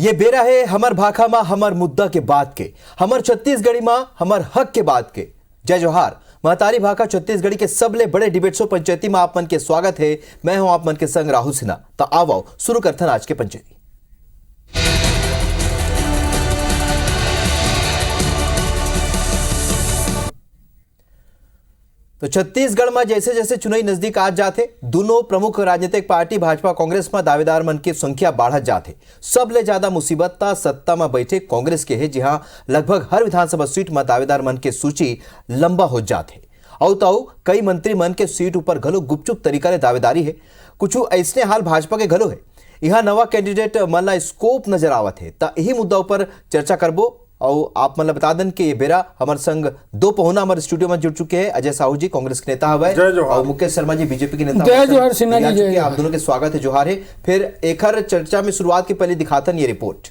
ये बेरा है हमर भाखा माँ हमर मुद्दा के बात के, हमर छत्तीसगढ़ी माँ हमर हक के बात के। जय जोहार। महतारी भाखा छत्तीसगढ़ी के सबले बड़े डिबेट शो पंचायती में आप मन के स्वागत है। मैं हूं आप मन के संग राहुल सिन्हा। तो आओ शुरू करथन आज के पंचायती। तो छत्तीसगढ़ में जैसे जैसे चुनाव नजदीक आ जाते, दोनों प्रमुख राजनीतिक पार्टी भाजपा कांग्रेस में दावेदार मन की संख्या बढ़त जाते। सबले ज्यादा मुसीबत सत्ता में बैठे कांग्रेस के है, जहां लगभग हर विधानसभा सीट में दावेदार मन के सूची लंबा हो जाते। और तो कई मंत्री मन के सीट ऊपर घलो गुपचुप तरीका ले दावेदारी है। कुछ ऐसने हाल भाजपा के घलो है। यहाँ नवा कैंडिडेट मन ला स्कोप नजर आवत है। तो यही मुद्दा ऊपर चर्चा करबो। और आप मतलब बता दें कि ये बेरा हमारे संग दो पहुना हमारे स्टूडियो में जुड़ चुके हैं। अजय साहू जी कांग्रेस के नेता हुए और मुकेश शर्मा जी बीजेपी के नेता। जय जोहार सिन्हा जी। आप दोनों के स्वागत है। जोहार है। फिर एक हर चर्चा में शुरुआत के पहले दिखाता ये रिपोर्ट।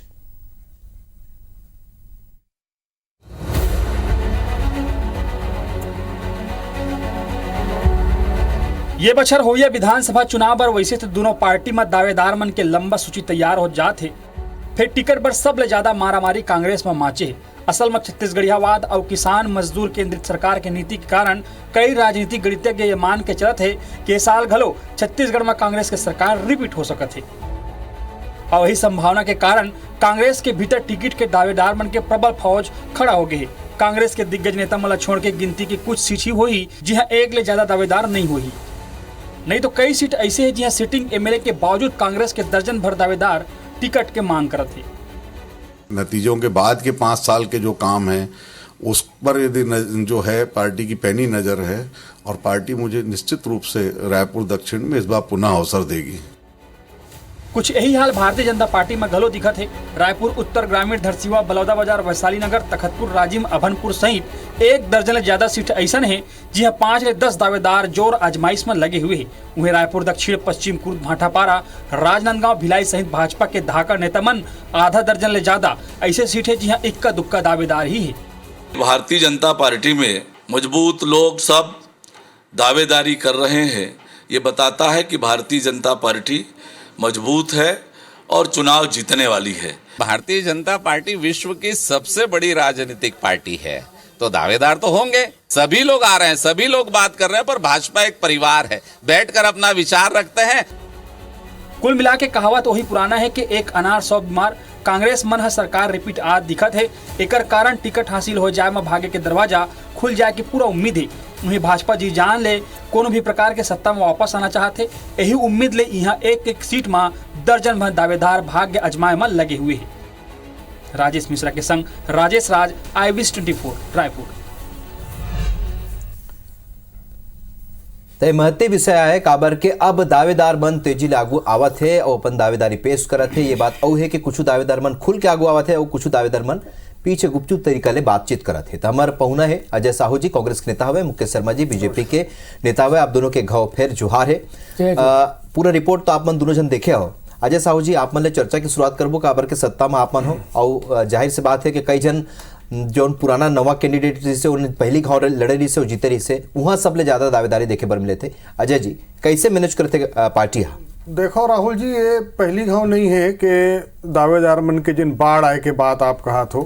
ये बछर हो या विधानसभा चुनाव पर वैसे तो दोनों पार्टी में दावेदार मन के लंबा सूची तैयार हो जाते। फिर टिकट पर सबले ज्यादा मारामारी कांग्रेस में माचे। असल में छत्तीसगढ़ियावाद और किसान मजदूर केंद्रित सरकार के नीति के कारण कई राजनीतिक गणितज्ञ ये मान के चलत है कि इस साल घलो छत्तीसगढ़ में कांग्रेस के सरकार रिपीट हो सकत है। और यही संभावना के कारण कांग्रेस के भीतर टिकट के दावेदार मन के प्रबल फौज खड़ा हो गए। कांग्रेस के दिग्गज नेता मला छोड़ के गिनती की कुछ सीट ही हुई जहाँ एक ले ज्यादा दावेदार नहीं हुई। नहीं तो कई सीट ऐसे है जहाँ सिटिंग एमएलए के बावजूद कांग्रेस के दर्जन भर दावेदार टिकट के मांग करते थे। नतीजों के बाद के 5 साल के जो काम है उस पर यदि जो है पार्टी की पैनी नजर है, और पार्टी मुझे निश्चित रूप से रायपुर दक्षिण में इस बार पुनः अवसर देगी। कुछ यही हाल भारतीय जनता पार्टी में घलो दिखत है। रायपुर उत्तर ग्रामीण, धरसीवा, बलौदा बाजार, वैशाली नगर, तखतपुर, राजिम, अभनपुर सहित एक दर्जन से ज्यादा सीट ऐसा है जहाँ 5 से 10 दावेदार जोर आजमाइश में लगे हुए हैं। वहीं रायपुर दक्षिण, पश्चिम कुर्द, भाटापारा, राजनांदगांव, भिलाई सहित भाजपा के धाकड़ नेता मन आधा दर्जन ले ज्यादा ऐसे सीट है जहाँ इक्का दुक्का दावेदार ही है। भारतीय जनता पार्टी में मजबूत लोग सब दावेदारी कर रहे हैं। ये बताता है कि भारतीय जनता पार्टी मजबूत है और चुनाव जीतने वाली है। भारतीय जनता पार्टी विश्व की सबसे बड़ी राजनीतिक पार्टी है, तो दावेदार तो होंगे। सभी लोग आ रहे हैं, सभी लोग बात कर रहे हैं, पर भाजपा एक परिवार है, बैठकर अपना विचार रखते हैं। कुल मिला के कहावत वही पुराना है कि एक अनार 100 बीमार। कांग्रेस मन सरकार रिपीट आज दिखत है। एकर कारण टिकट हासिल हो जाए में भागे के दरवाजा खुल जाए की पूरा उम्मीद है। वहीं भाजपा जी जान ले कोनो भी प्रकार के सत्ता में वापस आना चाहते। यही उम्मीद ले यहाँ एक एक सीट में दर्जन भर दावेदार भाग्य अजमाए में लगे हुए हैं। राजेश मिश्रा के संग राजेश राज, IVS 24 रायपुर। तो महत्व विषय है काबर के अब दावेदार मन तेजी लागू आवत है और अपन दावेदारी पेश करत है। ये बात और है कि कुछ दावेदार मन खुल के आगू आवत है और कुछ दावेदार मन पीछे गुपचुप तरीका ले बातचीत करत है। तो हमारे पहुना है अजय साहू जी कांग्रेस के नेता हुए, मुकेश शर्मा जी बीजेपी के नेता हुए। आप दोनों के घाव फिर जोहार है। पूरा रिपोर्ट तो आप मन दोनों जन देखे हो। अजय साहू जी आप मन ले चर्चा की शुरुआत करबो काबर के सत्ता में आप मन हो, और जाहिर से बात है कि कई जन जो पुराना नवा कैंडिडेट से उन्हें पहली घाव लड़े रही से जीते रही से वहां सबले ज्यादा दावेदारी देखे बर मिले थे। अजय जी कैसे मैनेज करते पार्टी? देखो राहुल जी, ये पहली घाव नहीं है कि दावेदार मन के जिन बाढ़ आए के बात आप कहा तो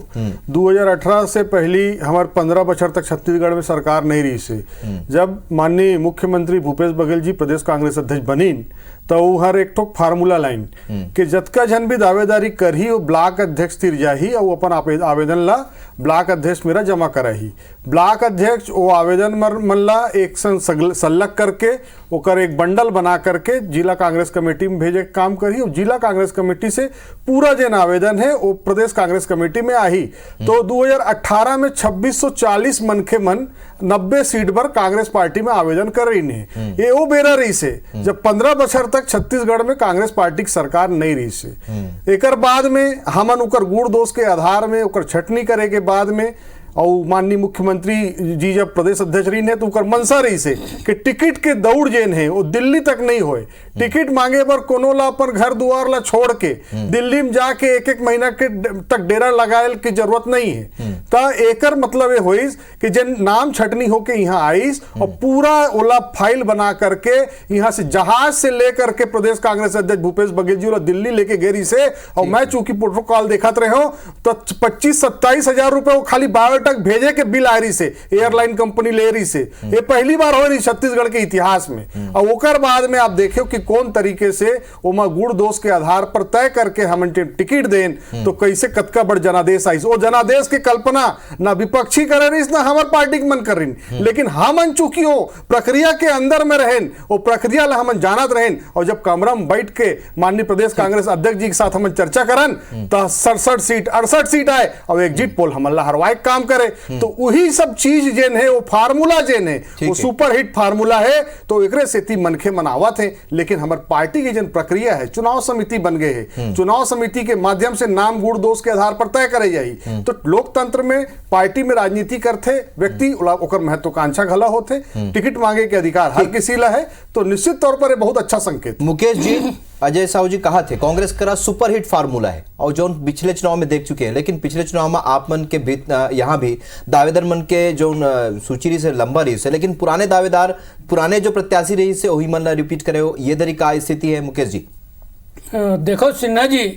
2018 से पहली हमारे 15 बछर तक छत्तीसगढ़ में सरकार नहीं रही से। जब माननीय मुख्यमंत्री भूपेश बघेल जी प्रदेश कांग्रेस अध्यक्ष बनीन तो हर एक ठोक फार्मूला लाइन कि जतका जन भी दावेदारी करही वो ब्लॉक अध्यक्ष तिर जाही और अपन आवेदन ला ब्लॉक अध्यक्ष मेरा जमा कराही। ब्लॉक अध्यक्ष वो आवेदन मन ला एक संलग करके ओकर एक बंडल बना करके जिला कांग्रेस कमेटी में भेजे काम करी, और जिला कांग्रेस कमेटी से पूरा जन आवेदन है वो प्रदेश कांग्रेस कमेटी में आई। तो 2018 में 2640 मनखे मन 90 सीट पर कांग्रेस पार्टी में आवेदन कर रही ने। ये वो बेरा रही से जब 15 बछर तक छत्तीसगढ़ में कांग्रेस पार्टी की सरकार नहीं रही से। एकर बाद में हमन उकर गुड़ दोष के आधार में उकर छटनी करे के बाद में और माननीय मुख्यमंत्री जी जब प्रदेश अध्यक्ष रही है तो उकर मनसा रही से कि टिकट के दौड़ जेन है वो दिल्ली तक नहीं होए, टिकट मांगे पर कोनो ला अपन घर दुआर ला छोड़ के दिल्ली में जाके एक महीना के तक डेरा लगाए की जरूरत नहीं है। तो एकर मतलब ये होइस कि जन नाम छटनी होके यहाँ आईस और पूरा ओला फाइल बना करके यहाँ से जहाज से लेकर के प्रदेश कांग्रेस अध्यक्ष भूपेश बघेल जी दिल्ली लेके गेरी से, और मैं चूंकि प्रोटोकॉल देखते रहे हो तो 25-27 हजार रुपए वो खाली बायोटेक भेजे के बिल आ रही से एयरलाइन कंपनी ले रही से। ये पहली बार हो रही छत्तीसगढ़ के इतिहास में। और ओकर बाद में आप देखियो कि कौन तरीके से ओमा गुड़ दोष के आधार पर तय करके हम टिकट देन तो कैसे कतका बड़ जनादेश आई। वो जनादेश की कल्पना ना विपक्षी करे रही ना हमार पार्टी के मन कर रही, लेकिन हम चूंकि वो प्रक्रिया के अंदर में रहें, वो प्रक्रिया ला हम जानत रहें, और जब कमरा में बैठ के माननीय प्रदेश कांग्रेस अध्यक्ष जी के साथ हम चर्चा करन तो 67 सीट 68 सीट आए और एग्जिट पोल हमला हरवाए काम करे। तो वही सब चीज जेन है वो फार्मूला जेन है वो सुपर हिट फार्मूला है। तो एकरे सेती मनखे मनावत है, लेकिन हमार पार्टी की जन प्रक्रिया है चुनाव समिति बन गए है, चुनाव समिति के माध्यम से नाम गुड़ दोष के आधार पर तय करे जाई। तो लोकतंत्र में पार्टी में राजनीति करते व्यक्ति ओकर महत्वाकांक्षा घला होते, टिकट मांगे के अधिकार हर किसी ला है। तो निश्चित तौर पर बहुत अच्छा संकेत। मुकेश जी, अजय साहू जी कहा थे कांग्रेस का सुपरहिट फार्मूला है और जो पिछले चुनाव में देख चुके हैं, लेकिन पिछले चुनाव में आप मन के भी यहाँ भी दावेदार मन के जो सूची से लंबा रही से, लेकिन पुराने दावेदार पुराने जो प्रत्याशी रही से वही मन रिपीट करे हो, ये दरी का स्थिति है मुकेश जी? देखो सिन्हा जी,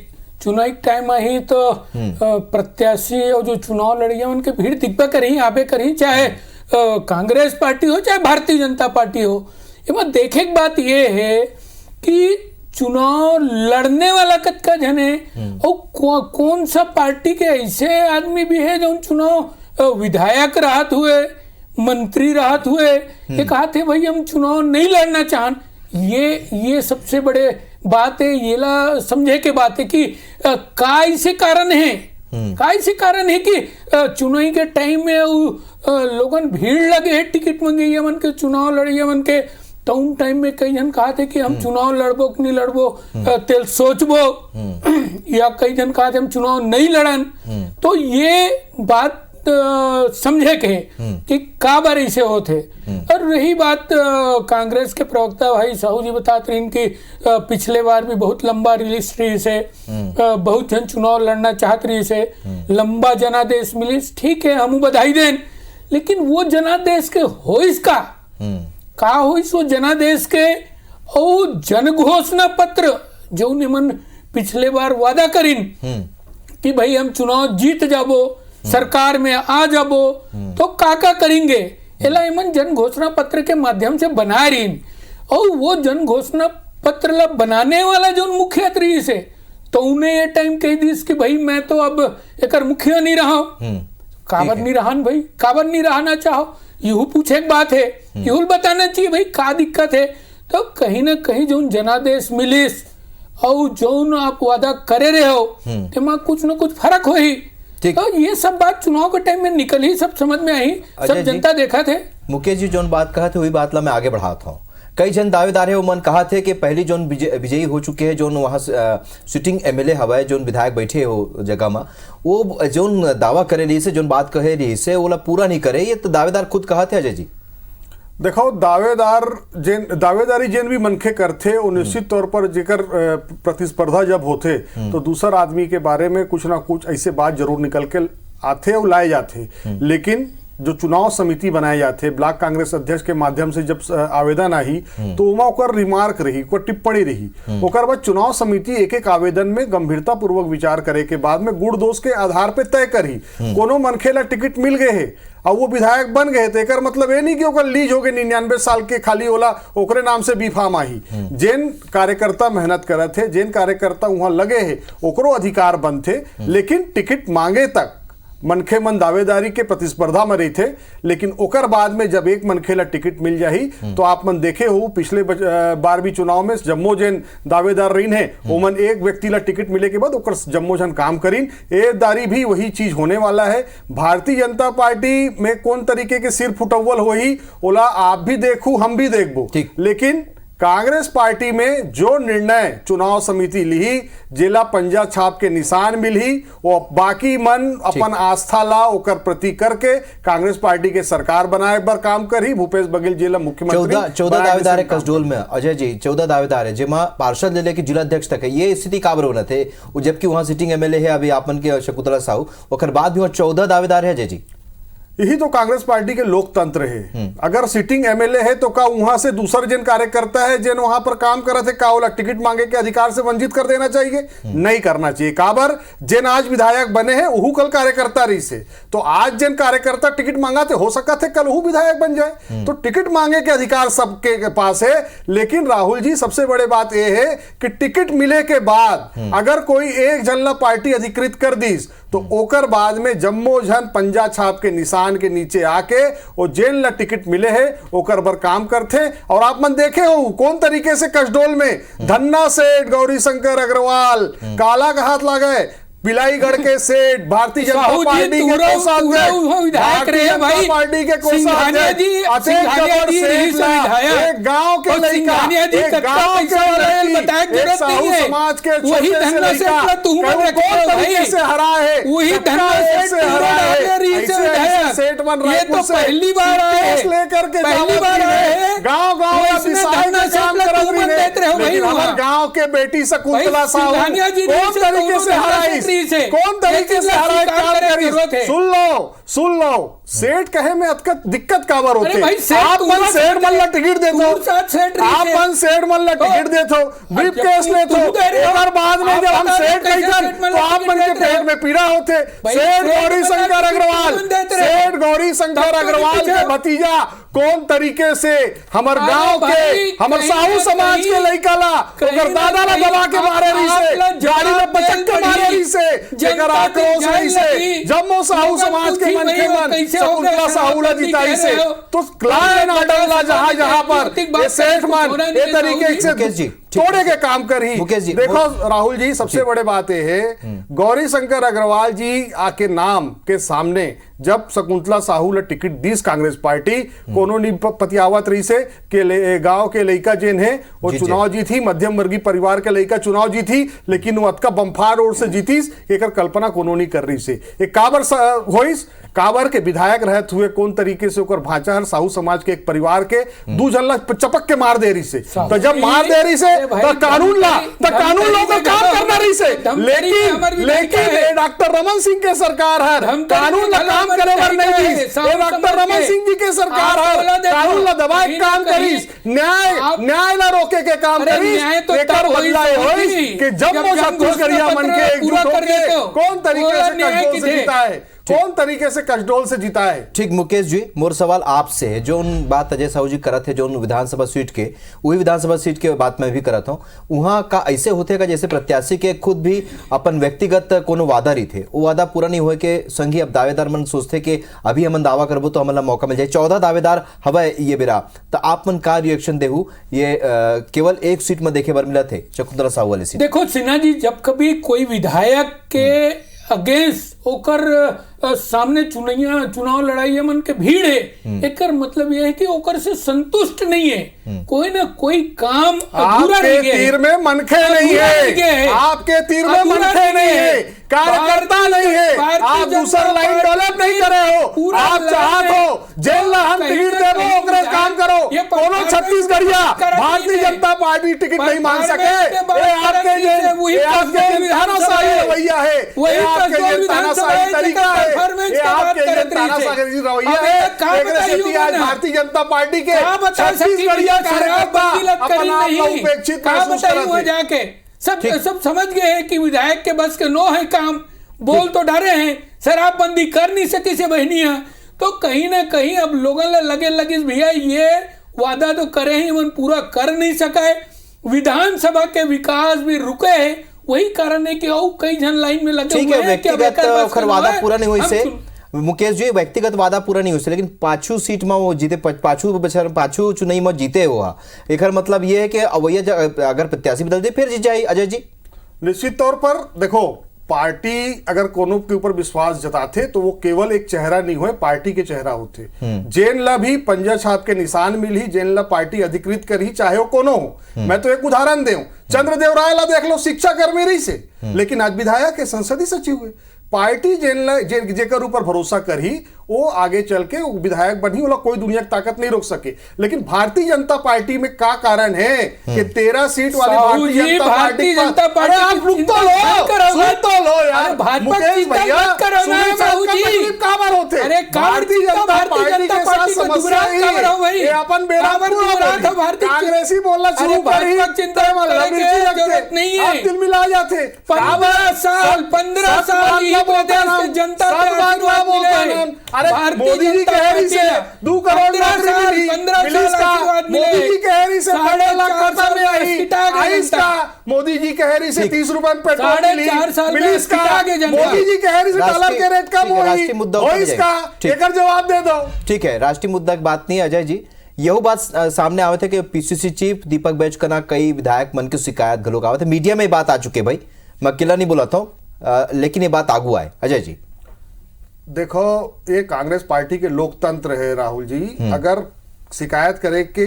चुनाव टाइम ही तो प्रत्याशी और जो चुनाव लड़िया उनके भीड़ दिखबे करी आबे करी, चाहे कांग्रेस पार्टी हो चाहे भारतीय जनता पार्टी हो। ये देखे की बात ये है कि चुनाव लड़ने वाला कतका जन है और कौन सा पार्टी के ऐसे आदमी भी है जो चुनाव विधायक राहत हुए, मंत्री राहत हुए, ये कहा थे भाई हम चुनाव नहीं लड़ना चाहन। ये सबसे बड़े बात है, ये ला समझे के बात है कि का ऐसे कारण है, का ऐसे कारण है कि चुनाव के टाइम में लोगन भीड़ लगे है टिकट मंगे मन के चुनाव लड़िए मन के। तो उन टाइम में कई जन कहा थे कि हम चुनाव लड़बो कि नहीं लड़बो तेल सोचबो, या कई जन कहा थे हम चुनाव नहीं लड़न। तो ये बात समझे के कि का बार ऐसे होते। और रही बात कांग्रेस के प्रवक्ता भाई साहू जी बताते रहे कि पिछले बार भी बहुत लंबा रिलीज रही से, बहुत जन चुनाव लड़ना चाहत रही से, लंबा जनादेश मिली, ठीक है हम बधाई दें, लेकिन वो जनादेश के होइस का होइस वो जनादेश के और जन घोषणा पत्र जो निमन पिछले बार वादा करीन कि भाई हम चुनाव जीत जाबो, सरकार में आ जाबो, तो का करेंगे एला इमन जन घोषणा पत्र के माध्यम से बना रही। और वो जन घोषणा पत्र ला बनाने वाला जो मुखिया रही से, तो उन्हें ये टाइम कह दी कि भाई मैं तो अब एक मुखिया नहीं रहा, काबर नहीं रहा भाई, काबर नहीं रहना चाहो, यू पूछे एक बात है, यू बताना चाहिए भाई का दिक्कत है। तो कहीं ना कहीं जो जनादेश मिलिस और जो आप वादा करे रहे हो तो कुछ ना कुछ फर्क हो ही। तो ये सब बात चुनाव के टाइम में निकल ही, सब समझ में आई, सब जनता देखा थे। मुकेश जी जोन बात कहा थे वही बात ला मैं आगे बढ़ाता हूँ। कई जन दावेदार है वो मन कहा थे कि पहली जोन विजयी हो चुके हैं, जोन वहाँ सिटिंग एमएलए हवा जोन विधायक बैठे हो जगह में, वो जोन दावा करे रही से जोन बात कहे रही से वो पूरा नहीं करे, ये तो दावेदार खुद कहा थे। अजय जी देखो, दावेदारी जेन भी मनखे करते वो निश्चित तौर पर जेकर प्रतिस्पर्धा जब होते तो दूसर आदमी के बारे में कुछ ना कुछ ऐसे बात जरूर निकल के आते और लाए जाते। लेकिन जो चुनाव समिति बनाए जाते, ब्लॉक कांग्रेस अध्यक्ष के माध्यम से जब आवेदन आई तो उमा ओकर रिमार्क रही, कोई टिप्पणी रही, ओकर बाद चुनाव समिति एक एक आवेदन में गंभीरता पूर्वक विचार करे के बाद में गुड़ दोष के आधार पे तय करी। कोनो मनखे ला टिकट मिल गए है और वो विधायक बन गए थे, एकर मतलब ये नहीं कि ओकर लीज हो गए 99 साल के खाली ओला ओकरे नाम से बी फार्म आई। जेन कार्यकर्ता मेहनत करे थे, जेन कार्यकर्ता वहां लगे है, ओकरो अधिकार बन थे, लेकिन टिकट मांगे तक मनखे मन दावेदारी के प्रतिस्पर्धा में रही थे। लेकिन ओकर बाद में जब एक मनखे ला टिकट मिल जाही तो आप मन देखे हो पिछले बार भी चुनाव में जम्मो जन दावेदार रही है वो मन एक व्यक्ति ला टिकट मिले के बाद ओकर जम्मो जन काम करीन। ए दारी भी वही चीज होने वाला है। भारतीय जनता पार्टी में कौन तरीके के सिर फुटअव्वल हो ही ओला आप भी देखू हम भी देखबो, लेकिन कांग्रेस पार्टी में जो निर्णय चुनाव समिति ली, जिला पंजा छाप के निशान मिली, वो बाकी मन अपन आस्था ला ओकर प्रति करके कांग्रेस पार्टी के सरकार बनाए बर काम करी। भूपेश बघेल जिला मुख्यमंत्री 14 दावेदार है कसडोल में अजय जी, 14 दावेदार है जिसमें पार्षद ले लेके जिला अध्यक्ष तक है। ये स्थिति काबर होना थे, जबकि वहां सिटिंग एमएलए है अभी आपन के शकुंतला साहू, और बाद भी वहां 14 दावेदार है अजय जी। यही तो कांग्रेस पार्टी के लोकतंत्र है। अगर सिटिंग एमएलए है तो का वहां से दूसर जिन कार्यकर्ता है जिन वहां पर काम कर रहे थे का ओला टिकट मांगे के अधिकार से वंचित कर देना चाहिए? नहीं करना चाहिए। काबर जिन आज विधायक बने हैं वह कल कार्यकर्ता रही से, तो आज जिन कार्यकर्ता टिकट मांगा थे हो सका थे कल वो विधायक बन जाए। तो टिकट मांगे के अधिकार सबके पास है। लेकिन राहुल जी सबसे बड़ी बात यह है कि टिकट मिले के बाद अगर कोई एक जनला पार्टी अधिकृत कर दी तो ओकर बाद में जम्मो जन पंजा छाप के निशान के नीचे आके वो जेल ला टिकट मिले है ओकर बर काम करते। और आप मन देखे हो कौन तरीके से कसडोल में धन्ना सेठ, गौरी शंकर अग्रवाल, काला का हाथ लगा, पिलाईगढ़ के सेठ, भारतीय जनता पार्टी के पार्टी के एक गांव के लड़का, एक गांव के साहू समाज के छोटे से लड़का कौन तरीके से हरा है, वही धन्ना सेठ बन ये तो पहली बार है, लेकर के पहली बार है। गांव गांव हमारे गांव के बेटी शकुंतला साहू कौन तरीके से हराई, कौन तरीके से हराई काम करी। सुन लो सेठ कहे में दिक्कत काबर होते। आप मन सेठ मन ला टिकट देते हो, आप मन सेठ मन ला टिकट देते हो, ब्रीफ केस लेते हो, एक बाद में जब हम सेठ कहकर तो आप मन के पेट में पीड़ा होते। सेठ गौरी शंकर अग्रवाल, सेठ गौरी शंकर अग्रवाल के भतीजा कौन तरीके से हमार गांव के हमार साहू समाज के लड़का ला ओकर दादा ला दबा के मारे रही से, गाड़ी में पचक के मारे रही से, जेकर आक्रोश रही से, जम्मो साहू समाज के मन के मन शकुंतला साहू ला जिताई से। तो क्लाइन ऑर्डर ला जहां जहां पर ये सेठ मन ये तरीके से तोड़े के काम कर ही। देखो राहुल जी सबसे बड़े बात ये है गौरी शंकर अग्रवाल जी आके नाम के सामने जब शकुंतला साहू ला टिकट दीस कांग्रेस पार्टी कोनो नहीं पतियावत रही से के गांव के लड़का जिन है वो चुनाव जीती, मध्यम वर्गीय परिवार के लड़का चुनाव जीती, लेकिन वो अतका बम्फार रोड से जीतीस एक कल्पना कोनो नहीं कर रही से। एक काबर होइस काबर के विधायक रहते हुए कौन तरीके से ओकर भांचा हर साहू समाज के एक परिवार के दू जनला चपक के मार दे रही से। तो जब मार दे रही से तो कानून ला तो काम करना रही से। लेकिन डॉक्टर रमन सिंह के सरकार है कानून ला काम करे बर नहीं दी, डॉक्टर रमन सिंह जी के सरकार है कानून ला दबाए काम करीस, न्याय ला रोके के काम करीस। एकर बदला होई कि जब वो छत्तीसगढ़िया मन के एकजुट होके कौन तरीके से कसडोल से जीता है, कौन तरीके से कसडोल से जीता है। ठीक मुकेश जी, मोर सवाल आपसे है जो उन बात अजय साहू जी करत है जो उन विधानसभा सीट के वही विधानसभा सीट के बात मैं भी करत हूँ, वहां का ऐसे होते का जैसे प्रत्याशी के खुद भी अपन व्यक्तिगत कोनो वादा रही थे वो वादा पूरा नहीं हुए के संगी अब दावेदार मन सोचते कि अभी हमन दावा करबो तो हमला मौका मिल जाए। 14 दावेदार हवा ये बेरा तो आप मन का रिएक्शन देहू ये केवल एक सीट में देखे बार मिला थे शकुंतला साहू वाले सीट। देखो सिन्हा जी जब कभी कोई विधायक के अगेंस्ट ओकर सामने चुनाव लड़ाई मन के भीड़ है एकर मतलब यह है कि ओकर से संतुष्ट नहीं है, कोई ना कोई काम अधूरा रह गया है। तीर में मनखे नहीं है, आपके तीर में मनखे नहीं है, कार्यकर्ता नहीं है, आप दूसरा लाइन डेवलप नहीं करे हो, आप चाहत हो जेल ला हम टिकट देबो ओकरे काम करो। कोनो छत्तीसगढ़िया भारतीय जनता पार्टी टिकट नहीं मांग सके, ये आपके तानाशाही रवैया है, ये आपके तानाशाही तरीका है, ये आपके तानाशाही रवैया है। आज भारतीय जनता पार्टी के छत्तीसगढ़िया कार्यकर्ता अपना उपेक्षित महसूस करते हैं। सब समझ गए हैं कि विधायक के बस के नो है काम, बोल तो डरे हैं, शराबबंदी कर नहीं सकी से बहनिया, तो कहीं ना कहीं अब लोगों लगे भैया ये वादा तो करे ही मन पूरा कर नहीं सका है, विधानसभा के विकास भी रुके है, वही कारण है कि कई जन लाइन में लगे हुए हैं कि व्यक्तिगत वादा पूरा नहीं हुई से मुकेश जी व्यक्तिगत वादा पूरा नहीं हुई, लेकिन पाछू सीट में वो जीते, पाछू चुनाई में जीते हुआ एक मतलब ये है कि अवैया अगर प्रत्याशी बदल दे फिर जीत जाए। अजय जी निश्चित तौर पर देखो पार्टी अगर कोनो के ऊपर विश्वास जताते तो वो केवल एक चेहरा नहीं हुए, पार्टी के चेहरा होते। जेन ला भी पंजा छाप के निशान मिली, जेन ला पार्टी अधिकृत करी, चाहे वो कोनो हो। मैं तो एक उदाहरण देऊं, चंद्रदेव राय ला देख लो, शिक्षा कर्मी रही से, लेकिन आज विधायक है, संसदीय सचिव हुए। पार्टी जेकर ऊपर भरोसा करी वो आगे चल के विधायक बनी, वाला कोई दुनिया की ताकत नहीं रोक सके। लेकिन भारतीय जनता पार्टी में क्या कारण है कि 13 सीट वाली भारतीय जनता पार्टी आप रुक तो लो, सुन तो लो यार, मुकेश भैया काबर होते, भारतीय जनता पार्टी के साथ समस्या ही है, ये अपन कांग्रेसी बोलना शुरू करी, चिंता नहीं है, दिल मिला जाते 15 साल जनता अरे मोदी जी के हैरी से 2 करोड़ नौकरी मिली, मोदी जी के हैरी से 2.5 लाख खाता में आई इसका, मोदी जी के हैरी से 30 रुपए में पेट्रोल मिली इसका, मोदी जी के हैरी से डॉलर के रेट कम हुई इसका, एक जवाब दे दो। ठीक है, राष्ट्रीय मुद्दा की बात नहीं अजय जी, यही बात सामने आवे थे कि पीसीसी चीफ दीपक बैजकना कई विधायक मन की शिकायत घलोक आवे थे, मीडिया में बात आ चुके भाई, मैं अकेला नहीं बोला था, लेकिन ये बात आगू आए। अजय जी देखो, ये कांग्रेस पार्टी के लोकतंत्र है राहुल जी, अगर शिकायत करे के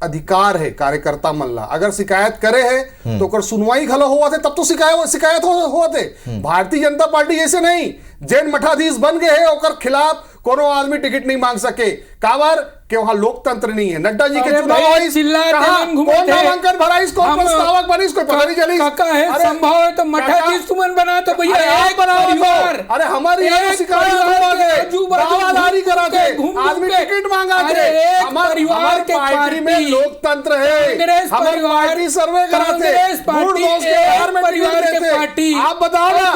अधिकार है कार्यकर्ता मल्ला, अगर शिकायत करे है तो अगर सुनवाई खलो हुआ थे तब तो शिकायत हुआ थे। भारतीय जनता पार्टी ऐसे नहीं, जैन मठाधीश बन गए हैं, ओकर खिलाफ कोनो आदमी टिकट नहीं मांग सके, काबर कि वहां लोकतंत्र नहीं है। नड्डा जी के चुनाव कौन नामांकन भरा, इसको प्रस्तावक बनी, इसको पता नहीं चली, संभव है तो मठाधीश तुमन बना तो भैया एक परिवार, अरे हमारी दावादारी करा थे, आदमी टिकट मांगा थे, परिवार के पार्टी में लोकतंत्र है, हमारी पार्टी सर्वे कराते, परिवार के पार्टी, आप बताओ ना,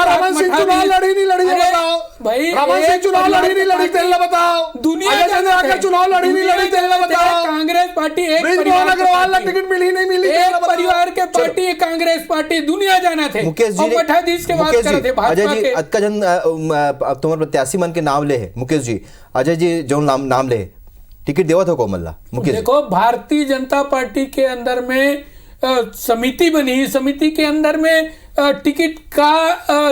रमन सिंह चुनाव लड़ी नहीं लड़ी, बताओ भाई, रमन सिंह चुनाव लड़ी नहीं लड़ी, तेल बताओ, दुनिया चुनाव लड़ी नहीं लड़ी, तेल बताओ, कांग्रेस पार्टी एक अग्रवाल टिकट मिली नहीं मिली, परिवार के पार्टी कांग्रेस पार्टी दुनिया जाना थे। मुकेश जी मठाधीश के बात कर थे, अजय जी अतका जन तुम्हारे प्रत्याशी मन के नाम ले है, मुकेश जी अजय जी जो नाम ले टिकट देवत हो कोमल्ला, मुकेश देखो भारतीय जनता पार्टी के अंदर में समिति बनी, समिति के अंदर में टिकट का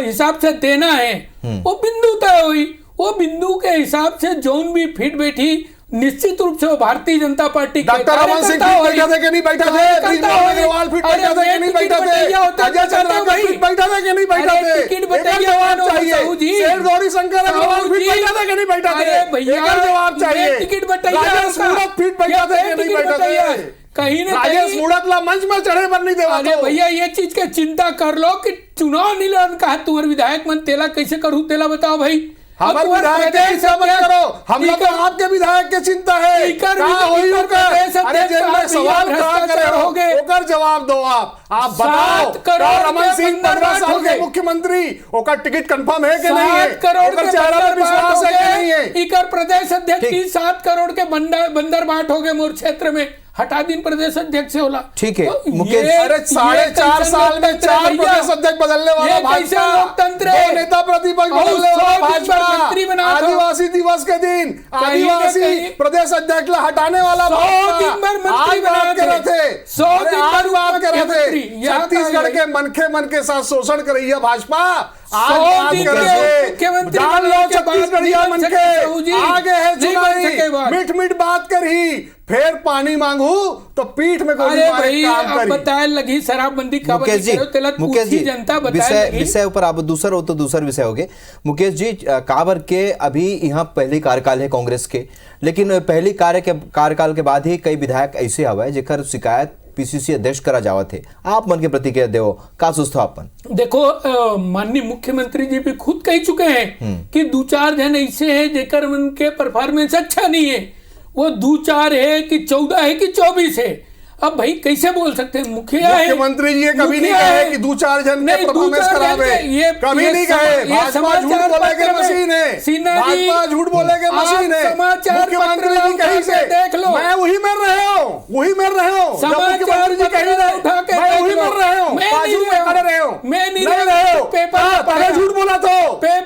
हिसाब से देना है, वो बिंदु तय हुई, वो बिंदु के हिसाब से जोन भी फिट बैठी, निश्चित रूप से वो भारतीय जनता पार्टी डॉक्टर रमन सिंह बैठा थे कि नहीं बैठा थे, अग्रवाल फिट बैठा थे कि नहीं बैठा थे, अजय चंद्राकर फिट बैठा था कि नहीं बैठा थे, एक जवाब चाहिए, शेर गौरी शंकर अग्रवाल फिट बैठा था कि नहीं बैठा थे, एक जवाब चाहिए, टिकट राजेश मूरत फिट बैठा थे कि नहीं बैठा थे, कहीं ना राजेश मूरत ला मंच में चढ़े पर नहीं देवा। अरे भैया ये चीज के चिंता कर लो कि चुनाव नहीं लड़न कहा तुम्हारे विधायक मन तेला कैसे करूं, तेला बताओ भाई, हमारे विधायक के चिंता मत करो, हम लोग तो आपके विधायक के चिंता है, सवाल ओकर जवाब दो, आप बताओ, रमन सिंह 15 साल के मुख्यमंत्री, ओकर टिकट कंफर्म है कि नहीं है, ओकर चेहरा पर विश्वास है कि नहीं है, इकर प्रदेश अध्यक्ष की 7 करोड़ के बंदर बाट हो गए मोर क्षेत्र में, हटा दिन प्रदेश अध्यक्ष होला। ठीक है मुकेश, अरे 4.5 साल में 4 प्रदेश अध्यक्ष बदलने वाला भाजपा, लोकतंत्र, 2 नेता प्रतिपक्ष बदलने वाला भाजपा, आदिवासी दिवस के दिन आदिवासी प्रदेश अध्यक्ष हटाने वाला छत्तीसगढ़ के मनखे मन के साथ शोषण कर रही है भाजपा, आज जान लो छत्तीसगढ़िया मनखे आगे है चुनावी, मीठ बात करी, फिर पानी मांगू तो पीठ में बताए लगी शराबबंदी का। मुकेश जी जनता विषय ऊपर आप दूसरा हो तो दूसरा विषय हो गए। मुकेश जी काबर के अभी यहाँ पहले कार्यकाल है कांग्रेस के, लेकिन पहली कार्यकाल के बाद ही कई विधायक ऐसे आवे जेकर शिकायत पीसीसी अध्यक्ष करा जावा थे, आप मन के प्रतिक्रिया देव का सुस्त अपन? देखो माननीय मुख्यमंत्री जी भी खुद कह चुके हैं कि 2-4 जन ऐसे हैं जेकर मन के परफॉर्मेंस अच्छा नहीं है, वो 2-4 है कि 14 है कि 24 है, अब भाई कैसे बोल सकते हैं, मुख्यमंत्री जी कभी नहीं कहे कि 2-4 जन के परफॉर्मेंस खराब है, कभी नहीं कहे, भाजपा झूठ बोले के मशीन है, भाजपा झूठ बोले के मशीन है, मुख्यमंत्री जी कहीं से देख लो, मैं वही मिल रहे हूँ, मुख्यमंत्री जी कहीं मैं वही मिल रहे हूँ, बाजू में खड़े रहे हो, मैं नहीं रहे हो, पहले झूठ बोला तो,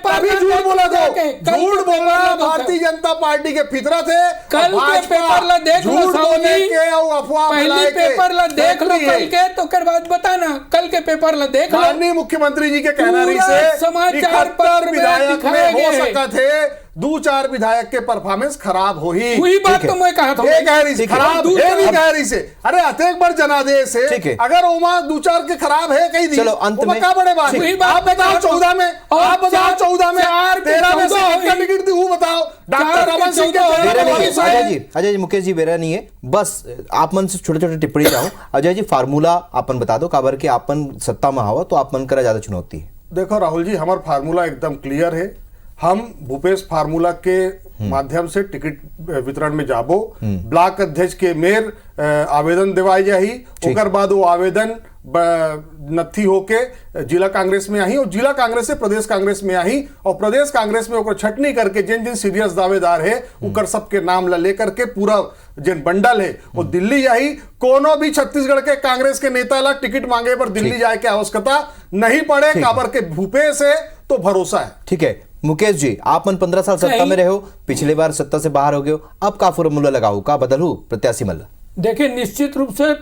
अभी झूठ बोला तो, झूठ बोलना भारतीय जनता पार्टी के फितरत है, कल के पेपर ला देख लो, झूठ बोले के अफवाह पहली फैलाए के पेपर ला देख लो फैक्ट्री है। कल के, तो कर बाद बताना कल के पेपर ला देख लो। माननीय मुख्यमंत्री जी के कहना रही पूरा से समाचार 71 पत्र में विधायक दिखाए में हो गए। सका थे 2-4 विधायक के परफॉर्मेंस खराब हो ही। वही बात ठीक तो है। मैं कहा था। ये कह रही ठीक है। खराब दूसरा- है भी कह रही से, अरे अतेक बार जनादेश है, ठीक है। अगर ओमा 2-4 के खराब है कही दी, चलो, अंत ओमा में- क्या बड़े बात ठीक। है? वही बात आप बताओ मैं 14 में, और आप बताओ 14 में, 4 के 13 में से 14 कितना टिकट दी वो बताओ। चार डॉक्टर के रमन सिंह के 14 13 वेरा में नहीं है वापस आए। अजय जी मुकेश जी वेरा नहीं है, बस आप मन से छोटे छोटे टिप्पणी चाहूँ। अजय जी फार्मूला अपन बता दो, काबर के आपन सत्ता में हवा तो आप मन करा ज्यादा चुनौती है। देखो राहुल जी, हमारा फार्मूला एकदम क्लियर है। हम भूपेश फार्मूला के माध्यम से टिकट वितरण में जाबो, ब्लॉक अध्यक्ष के मेयर आवेदन देवाई जाही, ओकर बाद वो आवेदन नथी होके जिला कांग्रेस में आई और जिला कांग्रेस से प्रदेश कांग्रेस में आई और प्रदेश कांग्रेस में ओकर छटनी करके जिन जिन सीरियस दावेदार है उकर सबके नाम ला लेकर के पूरा जिन बंडल है वो दिल्ली आई। कोनो भी छत्तीसगढ़ के कांग्रेस के नेता ला टिकट मांगे पर दिल्ली जाए के आवश्यकता नहीं पड़े, काबर के भूपेश है तो भरोसा है। ठीक है मुकेश जी, आप मन 15 साल सत्ता में रहे हो, पिछले बार सत्ता से बाहर हो गए हो, अब का फॉर्मूला लगाओ, का बदलू प्रत्याशी मल्ला? देखिए निश्चित रूप से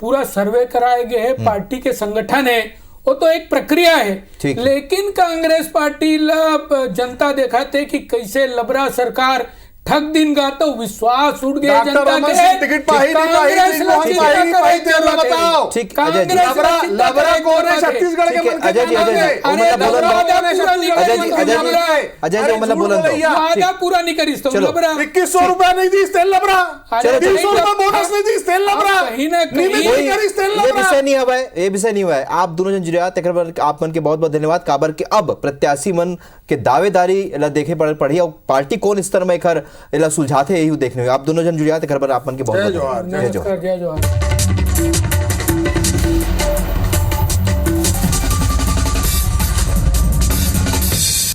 पूरा सर्वे कराए गए हैं, पार्टी के संगठन है, वो तो एक प्रक्रिया है। ठीक है। लेकिन कांग्रेस पार्टी ला जनता देखा थे कि कैसे लबरा सरकार ठग दिन गा तो विश्वास उठ गया डॉक्टर जनता रमन के। सिंह टिकट पाही नहीं पाही, कांग्रेस ला नहीं चिंता पाही नहीं करे पाही, के तेरा बात है। बताओ। ठीक अजय जी, कांग्रेस ला चिंता लबरा करे कौन है के बात है। छत्तीसगढ़ के ठीक है, मन के अजय जी, जनता अजय जी, में? वो मतलब अरे बोलन दो। वादा पूरा नहीं अजय करी जी, तो अजय जी, लबरा है। अजय जी, अरे वो मतलब झूठ बोलन दो। बोलैया। वादा पूरा नहीं करी तो चलो। लबरा 2100 रुपया नहीं दी तेल लबरा, अरे 300 नहीं, रुपया बोनस नहीं दी तेल लबरा, कहीं ना कहीं- निमित नहीं करी तेल ये लबरा। विषय नहीं हुआ है, ये विषय नहीं हुआ है। आप दोनों जन जुड़िया आप मन के बहुत बहुत धन्यवाद। काबर के अब प्रत्याशी मन के दावेदारी ला देखे पड़ी और पार्टी कौन स्तर में एकर ला सुलझाते यही देखने में। आप दोनों जन जुड़िया आप मन के बहुत जय बहुत जोहार, धन्यवाद। जय जोहार। जय जोहार।